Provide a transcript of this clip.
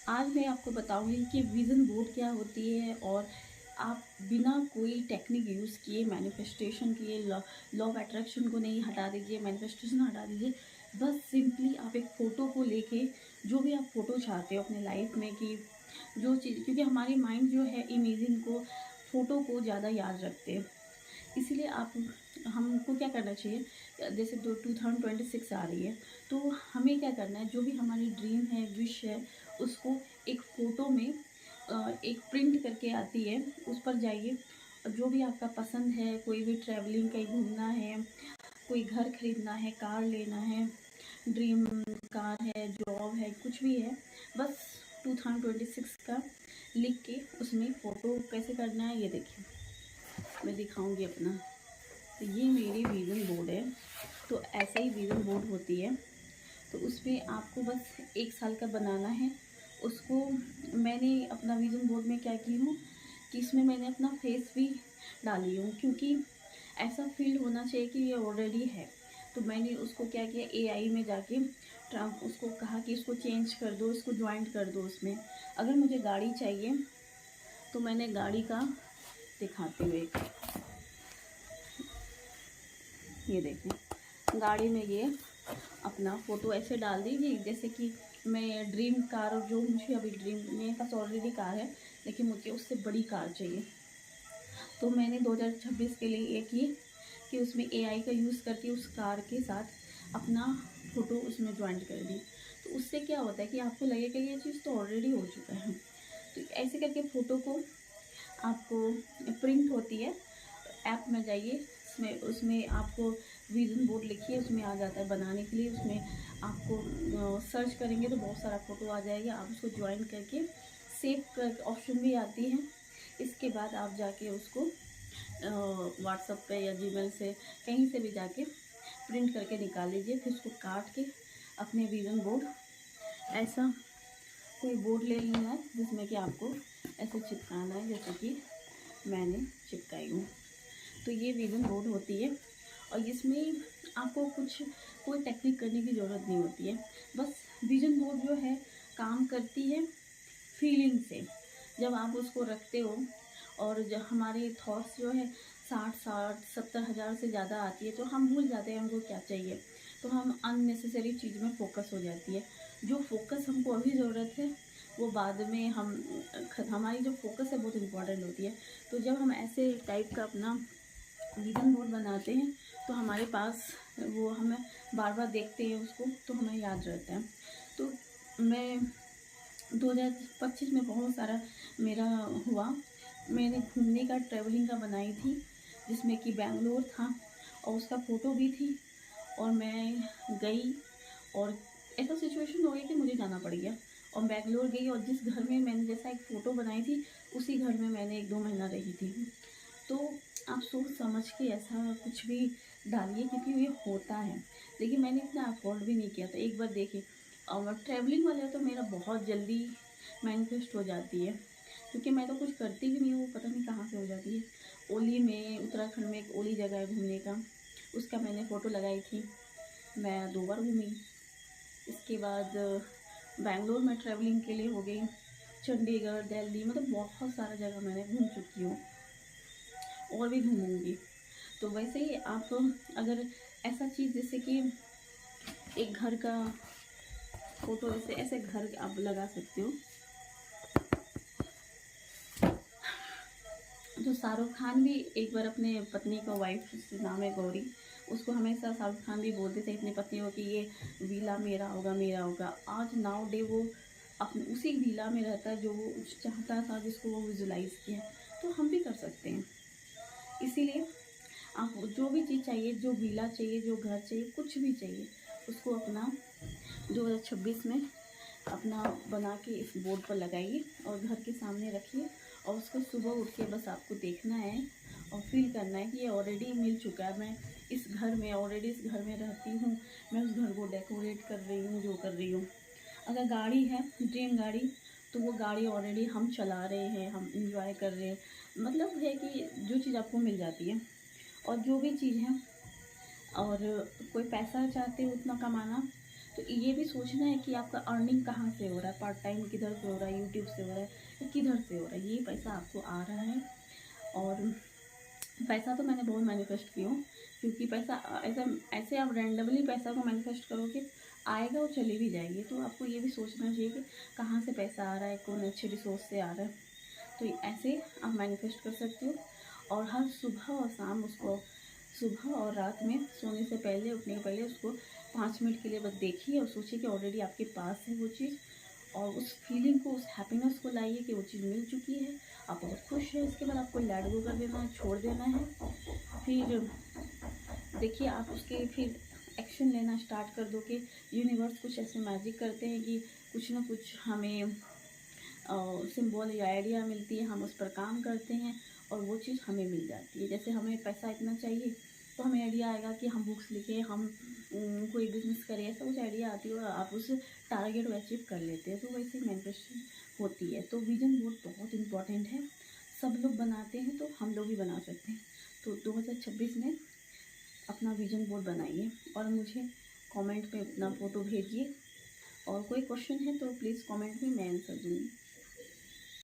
आज मैं आपको बताऊंगी कि विज़न बोर्ड क्या होती है और आप बिना कोई टेक्निक यूज़ किए मैनिफेस्टेशन किए लॉ ऑफ अट्रैक्शन को नहीं हटा दीजिए, मैनिफेस्टेशन हटा दीजिए। बस सिंपली आप एक फ़ोटो को लेके जो भी आप फ़ोटो चाहते हो अपने लाइफ में कि जो चीज़, क्योंकि हमारी माइंड जो है इमेजिन को, फ़ोटो को ज़्यादा याद रखते हैं। इसीलिए आप हमको क्या करना चाहिए, जैसे 2026 आ रही है, तो हमें क्या करना है, जो भी हमारी ड्रीम है, विश है, उसको एक फ़ोटो में एक प्रिंट करके आती है, उस पर जाइए। जो भी आपका पसंद है, कोई भी ट्रैवलिंग कहीं घूमना है, कोई घर खरीदना है, कार लेना है, ड्रीम कार है, जॉब है, कुछ भी है, बस 2026 का लिख के उसमें फ़ोटो कैसे करना है ये देखिए, मैं दिखाऊंगी अपना। तो ये मेरी विज़न बोर्ड है। तो ऐसा ही विज़न बोर्ड होती है। तो उसमें आपको बस 1 साल का बनाना है उसको। मैंने अपना विज़न बोर्ड में क्या की हूँ कि इसमें मैंने अपना फेस भी डाली हूँ, क्योंकि ऐसा फील होना चाहिए कि ये ऑलरेडी है। तो मैंने उसको क्या किया, एआई में जाके उसको कहा कि इसको चेंज कर दो, इसको ज्वाइंट कर दो उसमें। अगर मुझे गाड़ी चाहिए तो मैंने गाड़ी का दिखाती हूँ एक, ये देखें, गाड़ी में ये अपना फ़ोटो ऐसे डाल दीजिए जैसे कि मैं ड्रीम कार, जो मुझे अभी ड्रीम, मेरे पास ऑलरेडी कार है लेकिन मुझे उससे बड़ी कार चाहिए। तो मैंने 2026 के लिए ये की कि उसमें एआई का यूज़ करके उस कार के साथ अपना फ़ोटो उसमें ज्वाइंट कर दी। तो उससे क्या होता है कि आपको लगेगा ये चीज़ तो ऑलरेडी हो चुका है। तो ऐसे करके फ़ोटो को आपको प्रिंट होती है, ऐप में जाइए, उसमें उसमें आपको विज़न बोर्ड लिखिए, उसमें आ जाता है बनाने के लिए। उसमें आपको सर्च करेंगे तो बहुत सारा फ़ोटो आ जाएगा, आप उसको ज्वाइन करके सेव कर ऑप्शन भी आती है। इसके बाद आप जाके उसको व्हाट्सएप पे या जीमेल से कहीं से भी जाके प्रिंट करके निकाल लीजिए। फिर उसको काट के अपने विज़न बोर्ड, ऐसा कोई बोर्ड ले लेना है जिसमें कि आपको ऐसे चिपकाना है जैसे कि मैंने चिपकाई हूँ। तो ये विज़न बोर्ड होती है और इसमें आपको कोई टेक्निक करने की ज़रूरत नहीं होती है। बस विज़न बोर्ड जो है काम करती है फीलिंग से। जब आप उसको रखते हो और जब हमारे थॉट्स जो है 60-70 हज़ार से ज़्यादा आती है तो हम भूल जाते हैं हमको क्या चाहिए। तो हम अननेसेसरी चीज़ में फ़ोकस हो जाती है। जो फ़ोकस हमको अभी ज़रूरत है वो बाद में हमारी जो फ़ोकस है बहुत इम्पोर्टेंट होती है। तो जब हम ऐसे टाइप का अपना विज़न बोर्ड बनाते हैं तो हमारे पास वो, हमें बार बार देखते हैं उसको तो हमें याद रहता है। तो मैं 2025 में बहुत सारा मेरा हुआ। मैंने घूमने का, ट्रैवलिंग का बनाई थी जिसमें कि बेंगलोर था और उसका फ़ोटो भी थी। और मैं गई और ऐसा सिचुएशन हो गया कि मुझे जाना पड़ गया और बेंगलोर गई, और जिस घर में मैंने जैसा एक फ़ोटो बनाई थी उसी घर में मैंने 1-2 महीना रही थी। तो आप सोच समझ के ऐसा कुछ भी डालिए, क्योंकि ये होता है। लेकिन मैंने इतना अफोर्ड भी नहीं किया था। एक बार देखिए, और ट्रैवलिंग वाला तो मेरा बहुत जल्दी मैनिफेस्ट हो जाती है, क्योंकि मैं तो कुछ करती भी नहीं हूँ, पता नहीं कहाँ से हो जाती है। ओली में, उत्तराखंड में एक ओली जगह है घूमने का, उसका मैंने फ़ोटो लगाई थी, मैं 2 बार घूमी। इसके बाद बैंगलोर में ट्रैवलिंग के लिए हो गई, चंडीगढ़, दिल्ली, मतलब बहुत सारा जगह मैंने घूम चुकी हूँ और भी घूमूंगी। तो वैसे ही आप अगर ऐसा चीज़ जैसे कि एक घर का फ़ोटो, ऐसे ऐसे घर आप लगा सकते हो। तो शाहरुख खान भी एक बार अपने पत्नी को, वाइफ नाम है गौरी, उसको हमेशा शाहरुख खान भी बोलते थे अपनी पत्नी को कि ये विला मेरा होगा, मेरा होगा। आज नाउ डे वो अपने उसी विला में रहता है जो वो चाहता था, जिसको वो विजुलाइज़ किया। तो हम भी कर सकते हैं। इसीलिए आप जो भी चीज़ चाहिए, जो विला चाहिए, जो घर चाहिए, कुछ भी चाहिए, उसको अपना 2026 में अपना बना के इस बोर्ड पर लगाइए और घर के सामने रखिए। और उसको सुबह उठ के बस आपको देखना है और फील करना है कि ये ऑलरेडी मिल चुका है। मैं इस घर में ऑलरेडी इस घर में रहती हूँ, मैं उस घर को डेकोरेट कर रही हूँ, जो कर रही हूँ। अगर गाड़ी है, ड्रीम गाड़ी, तो वो गाड़ी ऑलरेडी हम चला रहे हैं, हम इंजॉय कर रहे हैं। मतलब है कि जो चीज़ आपको मिल जाती है। और जो भी चीज़ है, और कोई पैसा चाहते हो उतना कमाना, तो ये भी सोचना है कि आपका अर्निंग कहाँ से हो रहा है, पार्ट टाइम किधर से हो रहा है, यूट्यूब से हो रहा है या किधर से हो रहा है, ये पैसा आपको आ रहा है। और पैसा तो मैंने बहुत मैनिफेस्ट किया हूँ, क्योंकि पैसा ऐसा ऐसे आप रैंडमली पैसा को मैनिफेस्ट करोगे, आएगा और चली भी जाएगी। तो आपको ये भी सोचना चाहिए कि कहाँ से पैसा आ रहा है, कौन अच्छे रिसोर्स से आ रहा है। तो ऐसे आप मैनिफेस्ट कर सकते हो। और हर सुबह और शाम उसको, सुबह और रात में सोने से पहले, उठने के पहले उसको 5 मिनट के लिए बस देखिए और सोचिए कि ऑलरेडी आपके पास है वो चीज़, और उस फीलिंग को, उस हैप्पीनेस को लाइए कि वो चीज़ मिल चुकी है, आप बहुत खुश हैं। इसके बाद आपको लेट गो कर देना है, छोड़ देना है। फिर देखिए आप उसके फिर एक्शन लेना स्टार्ट कर दो कि यूनिवर्स कुछ ऐसे मैजिक करते हैं कि कुछ ना कुछ हमें सिंबल या आइडिया मिलती है, हम उस पर काम करते हैं और वो चीज़ हमें मिल जाती है। जैसे हमें पैसा इतना चाहिए तो हमें आइडिया आएगा कि हम बुक्स लिखें, हम कोई बिज़नेस करें, ऐसा कुछ आइडिया आती है और आप उस टारगेट को अचीव कर लेते हैं। तो वैसे मैनिफेस्टेशन होती है। तो विजन बोर्ड बहुत इंपॉर्टेंट है, सब लोग बनाते हैं तो हम लोग भी बना सकते हैं। तो 2026 में अपना विजन बोर्ड बनाइए और मुझे कमेंट में अपना फ़ोटो भेजिए। और कोई क्वेश्चन है तो प्लीज़ कमेंट में, मैं आंसर दूँगी।